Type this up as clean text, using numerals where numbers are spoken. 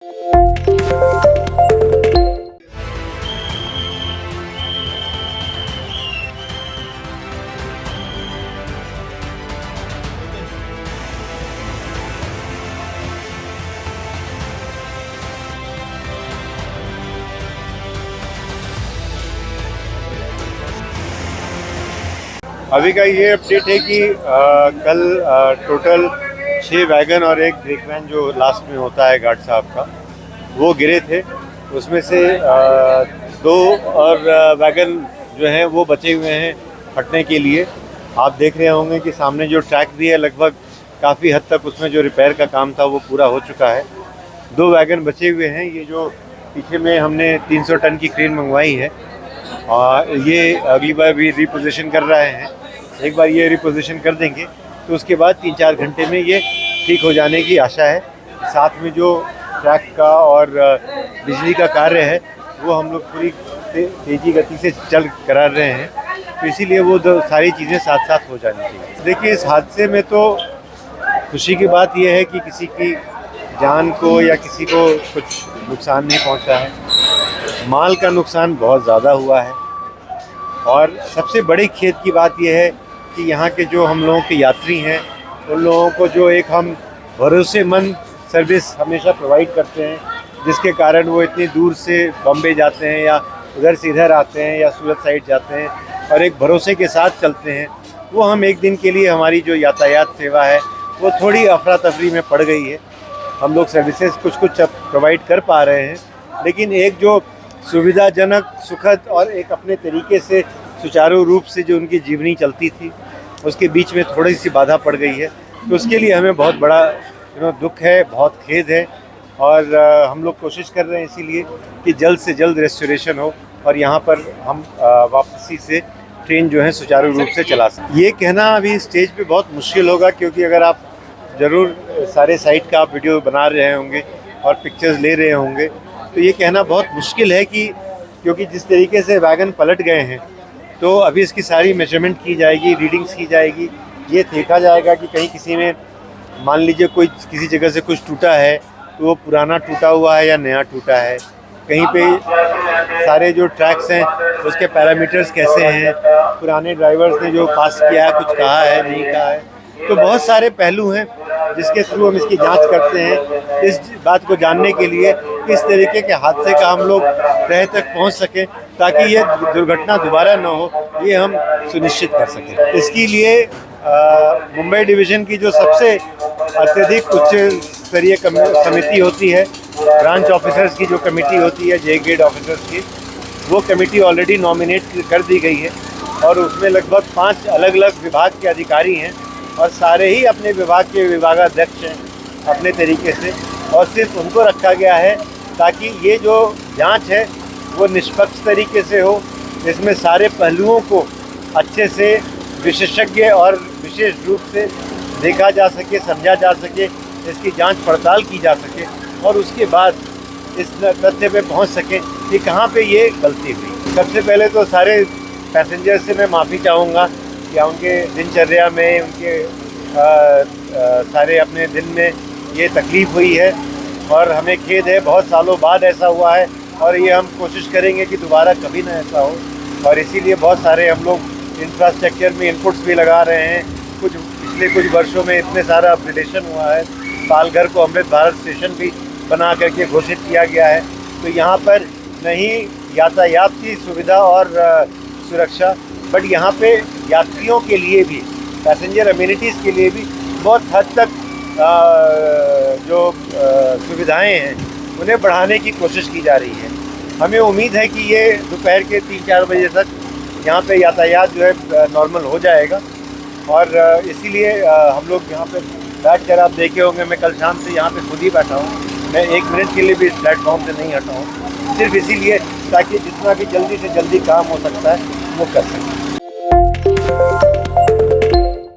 अभी का ये अपडेट है कि कल टोटल 6 वैगन और एक ब्रेक वैन जो लास्ट में होता है घाट साहब का, वो गिरे थे। उसमें से 2 और वैगन जो हैं वो बचे हुए हैं हटने के लिए। आप देख रहे होंगे कि सामने जो ट्रैक भी है लगभग काफ़ी हद तक उसमें जो रिपेयर का काम था वो पूरा हो चुका है। 2 वैगन बचे हुए हैं। ये जो पीछे में हमने 300 टन की क्रेन मंगवाई है, ये अगली बार भी रिपोजिशन कर रहे हैं। एक बार ये रिपोजिशन कर देंगे तो उसके बाद 3-4 घंटे में ये ठीक हो जाने की आशा है। साथ में जो ट्रैक का और बिजली का कार्य है वो हम लोग पूरी तेज़ी गति से चल करा रहे हैं, तो इसीलिए वो सारी चीज़ें साथ साथ हो जानी चाहिए। देखिए, इस हादसे में तो खुशी की बात यह है कि किसी की जान को या किसी को कुछ नुकसान नहीं पहुंचा है। माल का नुकसान बहुत ज़्यादा हुआ है और सबसे बड़ी खेद की बात यह है कि यहाँ के जो हम लोगों के यात्री हैं उन लोगों को जो एक हम भरोसेमंद सर्विस हमेशा प्रोवाइड करते हैं, जिसके कारण वो इतनी दूर से बॉम्बे जाते हैं या उधर से इधर आते हैं या सूरत साइड जाते हैं और एक भरोसे के साथ चलते हैं, वो हम एक दिन के लिए हमारी जो यातायात सेवा है वो थोड़ी अफरा तफरी में पड़ गई है। हम लोग सर्विसेज कुछ प्रोवाइड कर पा रहे हैं, लेकिन एक जो सुविधाजनक, सुखद और एक अपने तरीके से सुचारू रूप से जो उनकी जीवनी चलती थी उसके बीच में थोड़ी सी बाधा पड़ गई है। तो उसके लिए हमें बहुत बड़ा दुख है, बहुत खेद है और हम लोग कोशिश कर रहे हैं इसीलिए कि जल्द से जल्द रेस्टोरेशन हो और यहाँ पर हम वापसी से ट्रेन जो है सुचारू रूप से चला सकें। ये कहना अभी स्टेज पे बहुत मुश्किल होगा, क्योंकि अगर आप ज़रूर सारे साइट का आप वीडियो बना रहे होंगे और पिक्चर्स ले रहे होंगे, तो ये कहना बहुत मुश्किल है कि क्योंकि जिस तरीके से वैगन पलट गए हैं तो अभी इसकी सारी मेजरमेंट की जाएगी, रीडिंग्स की जाएगी, ये देखा जाएगा कि कहीं किसी में मान लीजिए कोई किसी जगह से कुछ टूटा है तो वो पुराना टूटा हुआ है या नया टूटा है, कहीं पे सारे जो ट्रैक्स हैं उसके पैरामीटर्स कैसे हैं, पुराने ड्राइवर्स ने जो पास किया है कुछ कहा है नहीं कहा है। तो बहुत सारे पहलू हैं जिसके थ्रू हम इसकी जांच करते हैं, इस बात को जानने के लिए किस तरीके के हादसे का हम लोग तह तक पहुंच सकें ताकि ये दुर्घटना दोबारा न हो, ये हम सुनिश्चित कर सकें। इसके लिए मुंबई डिवीज़न की जो सबसे अत्यधिक उच्च स्तरीय समिति होती है, ब्रांच ऑफिसर्स की जो कमेटी होती है, जे ग्रेड ऑफिसर्स की, वो कमेटी ऑलरेडी नॉमिनेट कर दी गई है और उसमें लगभग 5 अलग अलग विभाग के अधिकारी हैं और सारे ही अपने विभाग के विभागाध्यक्ष हैं अपने तरीके से, और सिर्फ उनको रखा गया है ताकि ये जो जांच है वो निष्पक्ष तरीके से हो, इसमें सारे पहलुओं को अच्छे से विशेषज्ञ और विशेष रूप से देखा जा सके, समझा जा सके, इसकी जांच पड़ताल की जा सके और उसके बाद इस तथ्य पे पहुंच सके कि कहाँ पे ये गलती हुई। सबसे पहले तो सारे पैसेंजर से मैं माफ़ी चाहूँगा कि उनके दिनचर्या में, उनके सारे अपने दिन में ये तकलीफ़ हुई है और हमें खेद है, बहुत सालों बाद ऐसा हुआ है और ये हम कोशिश करेंगे कि दोबारा कभी ना ऐसा हो। और इसीलिए बहुत सारे हम लोग इंफ्रास्ट्रक्चर में इनपुट्स भी लगा रहे हैं। पिछले कुछ वर्षों में इतने सारा अपग्रेडेशन हुआ है, पालघर को अमृत भारत स्टेशन भी बना करके घोषित किया गया है, तो यहाँ पर नहीं यातायात की सुविधा और सुरक्षा, बट यहाँ पे यात्रियों के लिए भी, पैसेंजर अम्यूनिटीज़ के लिए भी बहुत हद तक जो सुविधाएं हैं उन्हें बढ़ाने की कोशिश की जा रही है। हमें उम्मीद है कि ये दोपहर के 3-4 बजे तक यहाँ पे यातायात जो है नॉर्मल हो जाएगा और इसीलिए हम लोग यहाँ पे बैठ कर, आप देखे होंगे मैं कल शाम से यहाँ पे खुद ही बैठा हूँ, मैं 1 मिनट के लिए भी इस प्लेटफॉर्म से नहीं हटा हूँ, सिर्फ इसीलिए ताकि जितना भी जल्दी से जल्दी काम हो सकता है वो कर सकें।